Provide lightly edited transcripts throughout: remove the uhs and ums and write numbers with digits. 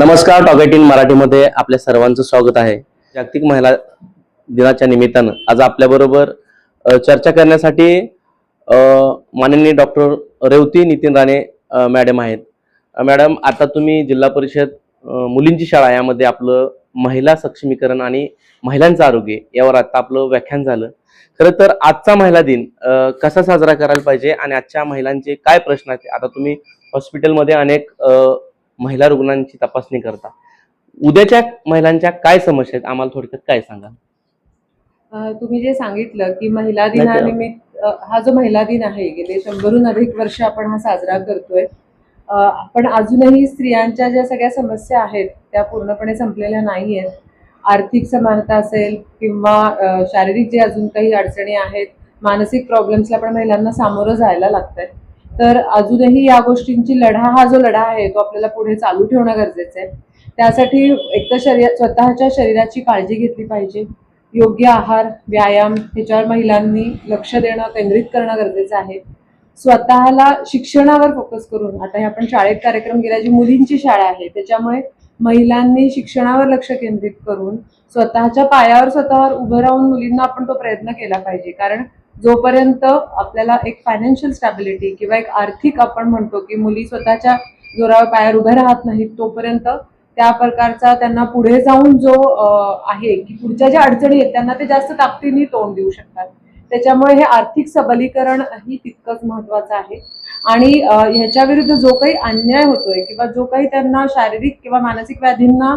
नमस्कार. टॉक मराठीमध्ये आपल्या सर्वांचं स्वागत आहे. जागतिक महिला दिनाच्या निमित्तानं आज आपल्याबरोबर चर्चा करण्यासाठी माननीय डॉक्टर रेवती नितीन राणे मॅडम आहेत. मॅडम, आता तुम्ही जिल्हा परिषद मुलींची शाळा यामध्ये आपलं महिला सक्षमीकरण आणि महिलांचं आरोग्य यावर आता आपलं व्याख्यान झालं. खरं तर आजचा महिला दिन कसा साजरा करायला पाहिजे आणि आजच्या महिलांचे काय प्रश्न आहेत, आता तुम्ही हॉस्पिटलमध्ये अनेक महिला रुग्णांची तपासणी करता. उद्याच्या महिलांच्या काय समस्या आहेत आम्हाला थोडक्यात काय सांगा. तुम्ही जे सांगितलं की महिला दिनानिमित्त हा जो महिला दिन आहे गेले 100हून अधिक वर्ष आपण हा साजरा करतोय. पण अजूनही स्त्रियांच्या ज्या सगळ्या समस्या आहेत त्या पूर्णपणे संपलेल्या नाही आहेत. आर्थिक समानता असेल किंवा शारीरिक जे अजून काही अडचणी आहेत, मानसिक प्रॉब्लेम्सला पण महिलांना सामोरं जायला लागतंय. तर अजूनही या गोष्टींची हा जो लढा आहे तो आपल्याला पुढे चालू ठेवणं गरजेचं आहे. त्यासाठी एक तर स्वतःच्या शरीराची काळजी घेतली पाहिजे. योग्य आहार, व्यायाम ह्याच्यावर महिलांनी लक्ष देणं, केंद्रित करणं गरजेचं आहे. स्वतःला शिक्षणावर फोकस करून, आता हे आपण शाळेत कार्यक्रम केला, जी मुलींची शाळा आहे त्याच्यामुळे महिलांनी शिक्षणावर लक्ष केंद्रित करून स्वतःच्या पायावर स्वतःवर उभं राहून मुलींना आपण तो प्रयत्न केला पाहिजे. कारण जोपर्यंत आपल्याला एक फायनान्शियल स्टॅबिलिटी किंवा एक आर्थिक आपण म्हणतो की मुली स्वतःच्या जोरावर पायावर उभे राहत नाहीत, तोपर्यंत त्या प्रकारचा त्यांना पुढे जाऊन जो आहे की पुढच्या ज्या अडचणी आहेत त्यांना ते जास्त ताकदीने तोंड देऊ शकतात. त्याच्यामुळे हे आर्थिक सबलीकरण ही तितकंच महत्वाचं आहे. आणि ह्याच्या विरुद्ध जो काही अन्याय होतोय किंवा जो काही त्यांना शारीरिक किंवा मानसिक व्याधींना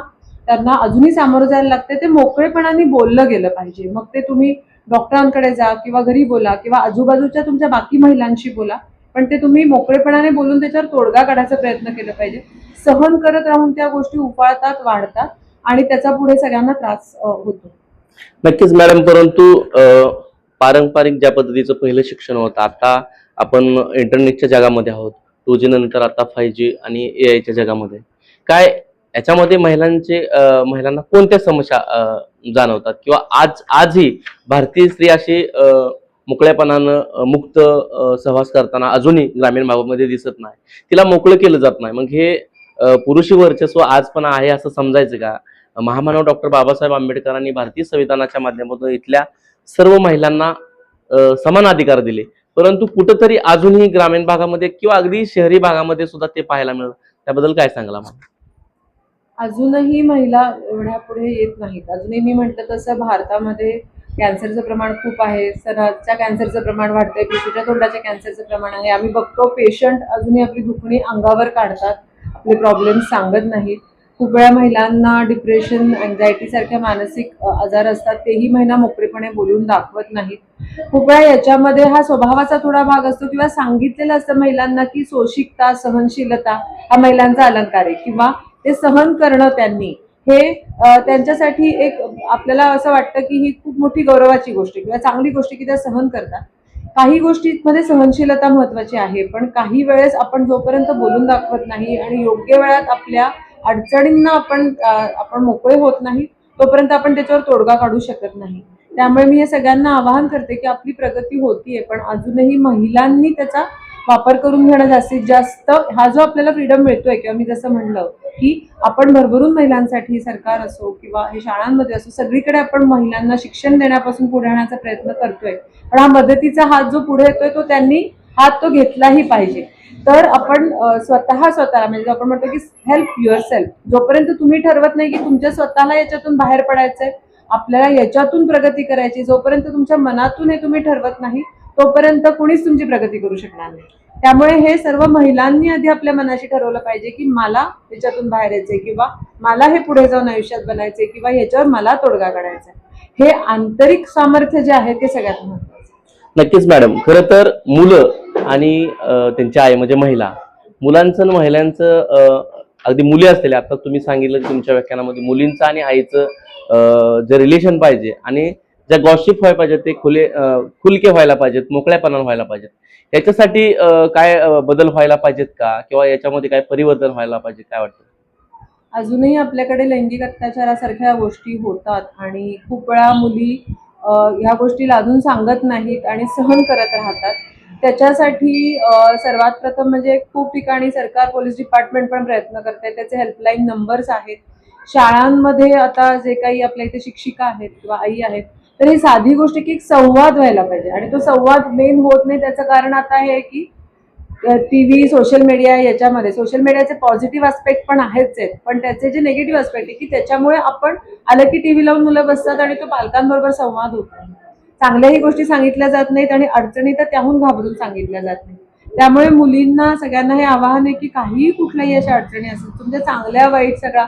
त्यांना अजूनही सामोरं जायला लागते, ते मोकळेपणाने बोललं गेलं पाहिजे. मग ते तुम्ही डॉक्टरांकडे जा किंवा घरी बोला किंवा आजूबाजूच्या तुमच्या बाकी महिलांशी बोला, पण ते तुम्ही मोकळेपणाने बोलून त्याच्यावर तोडगा काढायचा प्रयत्न केला पाहिजे. सहन करत राहून त्या गोष्टी उफाळतात, वाढतात आणि त्याचा पुढे सगळ्यांना त्रास होतो. नक्कीच मॅडम, परंतु पारंपरिक ज्या पद्धतीचं पहिलं शिक्षण होतं, आता आपण इंटरनेटच्या जगामध्ये आहोत. 2G नंतर आता 5G आणि AI जगामध्ये काय याच्यामध्ये महिलांना कोणत्या समस्या जाणवतात किंवा आजही भारतीय स्त्री अशी मोकळ्यापणानं मुक्त सहवास करताना अजूनही ग्रामीण भागामध्ये दिसत नाही, तिला मोकळं केलं जात नाही. मग हे पुरुषी वर्चस्व आज पण आहे असं समजायचं का? महामानव डॉक्टर बाबासाहेब आंबेडकरांनी भारतीय संविधानाच्या माध्यमातून इथल्या सर्व महिलांना समान अधिकार दिले, परंतु कुठंतरी अजूनही ग्रामीण भागामध्ये किंवा अगदी शहरी भागामध्ये सुद्धा ते पाहायला मिळतं. त्याबद्दल काय सांगाल मला? अजूनही महिला एवढ्या पुढे येत नाहीत. अजूनही मी म्हटलं तसं भारतामध्ये कॅन्सरचं प्रमाण खूप आहे. स्तनाच्या कॅन्सरचं प्रमाण वाढतंय, पिशवीच्या तोंडाच्या कॅन्सरचं प्रमाण आहे. आम्ही बघतो पेशंट अजूनही आपली दुखणी अंगावर काढतात, आपले प्रॉब्लेम्स सांगत नाहीत. खूप वेळा महिलांना डिप्रेशन, अँझायटी सारख्या मानसिक आजार असतात, तेही महिला मोकळेपणे बोलून दाखवत नाहीत. खूप वेळा याच्यामध्ये हा स्वभावाचा थोडा भाग असतो किंवा सांगितलेलं असतं महिलांना की सोशिकता, सहनशीलता हा महिलांचा अलंकार आहे किंवा ते सहन करणं त्यांनी हे त्यांच्यासाठी एक आपल्याला असं वाटतं की ही खूप मोठी गौरवाची गोष्ट किंवा चांगली गोष्ट की त्या सहन करतात. काही गोष्टींमध्ये सहनशीलता महत्वाची आहे, पण काही वेळेस आपण जोपर्यंत बोलून दाखवत नाही आणि योग्य वेळात आपल्या अडचणींना आपण मोकळे होत नाही, तोपर्यंत आपण त्याच्यावर तोडगा काढू शकत नाही. त्यामुळे मी हे सगळ्यांना आवाहन करते की आपली प्रगती होतीये, पण अजूनही महिलांनी त्याचा वापर करून घेणं जास्तीत जास्त. हा जो आपल्याला फ्रीडम मिळतोय किंवा मी जसं म्हणलं की आपण भरभरून महिलांसाठी सरकार असो किंवा हे शाळांमध्ये असो सगळीकडे आपण महिलांना शिक्षण देण्यापासून पुढे आणण्याचा प्रयत्न करतोय, पण हा मदतीचा हात जो पुढे येतोय तो त्यांनी हात तो घेतलाही पाहिजे. तर आपण स्वतःला म्हणजे आपण म्हणतो की हेल्प युअर सेल्फ, जोपर्यंत तुम्ही ठरवत नाही की तुमच्या स्वतःला याच्यातून बाहेर पडायचंय, आपल्याला याच्यातून प्रगती करायची, जोपर्यंत तुमच्या मनातून हे तुम्ही ठरवत नाही तोपर्यंत कुणीच तुमची प्रगती करू शकणार नाही. त्यामुळे हे सर्व महिलांनी आधी आपल्या मनाशी ठरवलं पाहिजे की मला त्याच्यातून बाहेर यायचंय किंवा मला हे पुढे जाऊन आयुष्यात बनायचंय किंवा ह्याच्यावर मला तोडगा काढायचा. हे आंतरिक सामर्थ्य जे आहे ते सगळ्यात महत्त्वाचं. नक्कीच मॅडम, खरं तर मुलं आणि त्यांच्या आई म्हणजे मुलांचं आणि महिलांचं अगदी मुली असलेल्या, आता तुम्ही सांगितलं की तुमच्या व्याख्यानामध्ये मुलींचं आणि आईचं जे रिलेशन पाहिजे आणि ज्या गॉसिप व्हायला पाहिजे ते खुलके व्हायला पाहिजेत, मोकळ्यापणानं व्हायला पाहिजेत. याच्यासाठी काय बदल व्हायला पाहिजेत का किंवा याच्यामध्ये काय परिवर्तन व्हायला पाहिजे, काय वाटतं? अजूनही आपल्याकडे लैंगिक अत्याचारासारख्या गोष्टी होतात आणि खूप वेळा मुली ह्या गोष्टी लाजून सांगत नाहीत आणि सहन करत राहतात. त्याच्यासाठी सर्वात प्रथम म्हणजे खूप ठिकाणी सरकार पोलीस डिपार्टमेंट पण प्रयत्न करते. त्याचे हेल्पलाईन नंबर्स आहेत. शाळांमध्ये आता जे काही आपल्या इथे शिक्षिका आहेत किंवा आई आहेत, तर ही साधी गोष्ट की एक संवाद व्हायला पाहिजे आणि तो संवाद मेन होत नाही. त्याचं कारण आता हे की टीव्ही, सोशल मीडिया, याच्यामध्ये सोशल मीडियाचे पॉझिटिव्ह आस्पेक्ट पण आहेच आहेत, पण त्याचे जे निगेटिव्ह आस्पेक्ट आहे की त्याच्यामुळे आपण आलं की टीव्ही लावून मुलं बसतात आणि तो पालकांबरोबर संवाद होत नाही. चांगल्याही गोष्टी सांगितल्या जात नाहीत आणि अडचणी तर त्याहून घाबरून सांगितल्या जात नाही. त्यामुळे मुलींना सगळ्यांना हे आवाहन आहे की काहीही कुठल्याही अशा अडचणी असतील, तुमच्या चांगल्या वाईट सगळा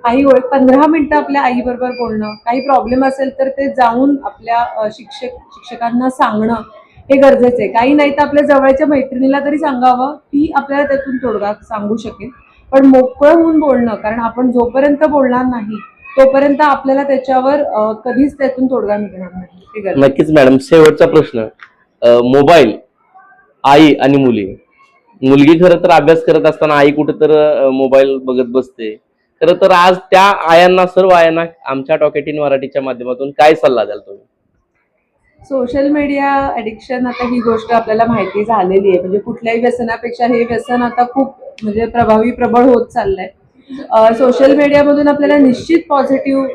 काही 15 मिनिटं आपल्या आईबरोबर बोलणं, काही प्रॉब्लेम असेल तर ते जाऊन आपल्या शिक्षकांना सांगणं हे गरजेचं आहे. काही नाही तर आपल्या जवळच्या मैत्रिणीला तरी सांगावं, ती आपल्याला त्यातून तोडगा सांगू शकेल. पण मोकळं होऊन बोलणं, कारण आपण जोपर्यंत बोलणार नाही तोपर्यंत आपल्याला त्याच्यावर कधीच त्यातून तोडगा निघणार नाही. हे गरजेचं आहे. नक्कीच मॅडम, शेवटचा प्रश्न. मोबाईल, आई आणि मुलगी खरं तर अभ्यास करत असताना आई कुठं तर मोबाईल बघत बसते. खरं तर आज त्या आयांना, सर्व आयांना आमच्या टॉक इन मराठीच्या माध्यमातून काय सल्ला द्याल तुम्ही? सोशल मीडिया ॲडिक्शन, आता ही गोष्ट आपल्याला माहिती झालेली आहे. म्हणजे कुठल्याही व्यसनापेक्षा हे व्यसन आता खूप म्हणजे प्रबळ होत चाललंय. सोशल मीडियामधून आपल्याला निश्चित पॉझिटिव्ह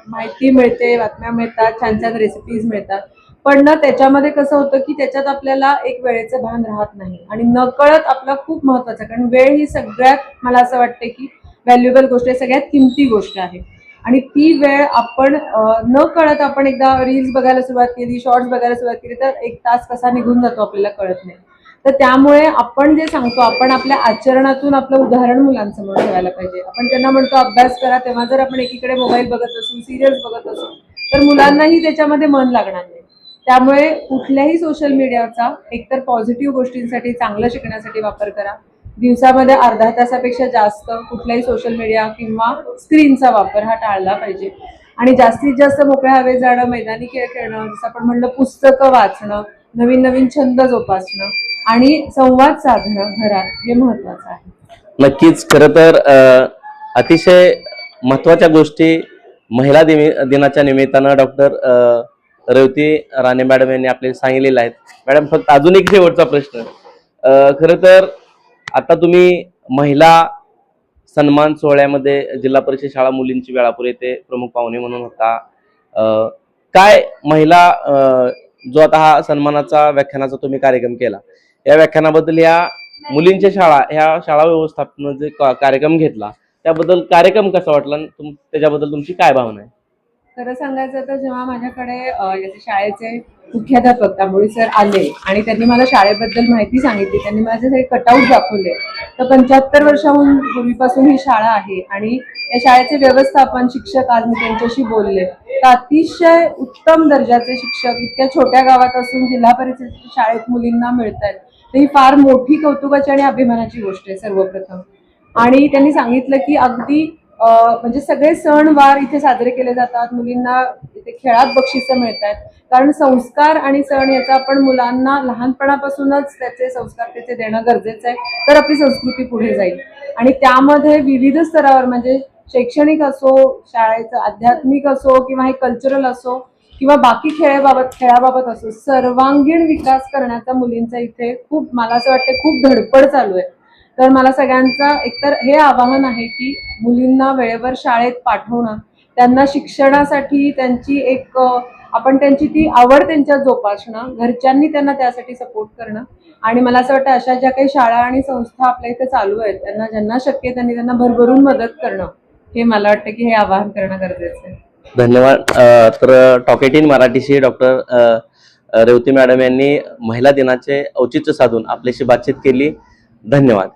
माहिती मिळते, बातम्या मिळतात, छान छान रेसिपीज मिळतात. पण ना त्याच्यामध्ये कसं होतं की त्याच्यात आपल्याला एक वेळेचं भान राहत नाही आणि नकळत आपला खूप महत्वाचं, कारण वेळ ही सगळ्यात, मला असं वाटतं की व्हॅल्युएबल गोष्ट आहे, सगळ्यात किमती गोष्ट आहे. आणि ती वेळ आपण न कळत आपण एकदा रील्स बघायला सुरुवात केली, शॉर्ट्स बघायला सुरुवात केली तर 1 तास कसा निघून जातो आपल्याला कळत नाही. तर त्यामुळे आपण जे सांगतो, आपण आपल्या आचरणातून आपलं उदाहरण मुलांसमोर ठेवायला पाहिजे. आपण त्यांना म्हणतो अभ्यास करा, तेव्हा जर आपण एकीकडे मोबाईल बघत असू, सिरियल्स बघत असू, तर मुलांनाही त्याच्यामध्ये मन लागणार नाही. त्यामुळे कुठल्याही सोशल मीडियाचा एकतर पॉझिटिव्ह गोष्टींसाठी, चांगलं शिकण्यासाठी वापर करा. दिवसामध्ये अर्धा तासापेक्षा जास्त कुठल्याही सोशल मीडिया किंवा स्क्रीनचा वापर हा टाळला पाहिजे. आणि जास्तीत जास्त मोकळ्या हवेत जाणं, मैदानी खेळ खेळणं, जसं आपण म्हणलं पुस्तकं वाचणं, नवीन नवीन छंद जोपासणं आणि संवाद साधणं घरात, हे महत्वाचं आहे. नक्कीच. खरं तर अतिशय महत्वाच्या गोष्टी महिला दिनाच्या निमित्तानं डॉक्टर रेवती राणे मॅडम यांनी आपल्याला सांगितलेलं आहेत. मॅडम, फक्त अजून एक शेवटचा प्रश्न. खरं तर आता तुम्ही महिला सन्मान सोहळ्यामध्ये जिल्हा परिषद शाळा मुलींची वेळापूर येथे प्रमुख पाहुणे म्हणून होता. काय महिला जो आता हा सन्मानाचा व्याख्यानाचा तुम्ही कार्यक्रम केला, या व्याख्यानाबद्दल, या मुलींच्या शाळा, ह्या शाळा व्यवस्थापन जे कार्यक्रम घेतला त्याबद्दल कार्यक्रम कसा वाटला, त्याच्याबद्दल तुमची काय भावना आहे? खरं सांगायचं तर जेव्हा माझ्याकडे याचे शाळेचे मुख्याध्यापक तांबोळी सर आले आणि त्यांनी मला शाळेबद्दल माहिती सांगितली, त्यांनी माझे सगळे कटआउट दाखवले. तर 75 वर्षाहून पूर्वीपासून ही शाळा आहे आणि या शाळेचे व्यवस्थापन, शिक्षक, आज मी त्यांच्याशी बोलले तर अतिशय उत्तम दर्जाचे शिक्षक इतक्या छोट्या गावात असून जिल्हा परिषद शाळेत मुलींना मिळत आहेत. तर ही फार मोठी कौतुकाची आणि अभिमानाची गोष्ट आहे सर्वप्रथम. आणि त्यांनी सांगितलं की अगदी म्हणजे सगळे सण वार इथे साजरे केले जातात, मुलींना इथे खेळात बक्षिसं मिळतात, कारण संस्कार आणि सण याचा आपण मुलांना लहानपणापासूनच त्याचे संस्कार त्याचे देणं गरजेचं आहे, तर आपली संस्कृती पुढे जाईल. आणि त्यामध्ये विविध स्तरावर, म्हणजे शैक्षणिक असो, शाळेचं आध्यात्मिक असो किंवा हे कल्चरल असो किंवा बाकी खेळाबाबत असो, सर्वांगीण विकास करण्याचा मुलींचा इथे खूप, मला असं वाटतं, खूप धडपड चालू आहे. तर मला सगळ्यांचा एकतर हे आवाहन आहे की मुलींना वेळेवर शाळेत पाठवणं, त्यांना शिक्षणासाठी त्यांची एक आपण त्यांची ती आवड त्यांच्यात जोपासणं, घरच्यांनी त्यांना त्यासाठी सपोर्ट करणं. आणि मला असं वाटतं अशा ज्या काही शाळा आणि संस्था आपल्या इथे चालू आहेत त्यांना ज्यांना शक्य त्यांनी त्यांना भरभरून मदत करणं, हे मला वाटतं की हे आवाहन करणं गरजेचं आहे. धन्यवाद. तर टॉक इन मराठीशी डॉक्टर रेवती मॅडम यांनी महिला दिनाचे औचित्य साधून आपल्याशी बातचीत केली. धन्यवाद.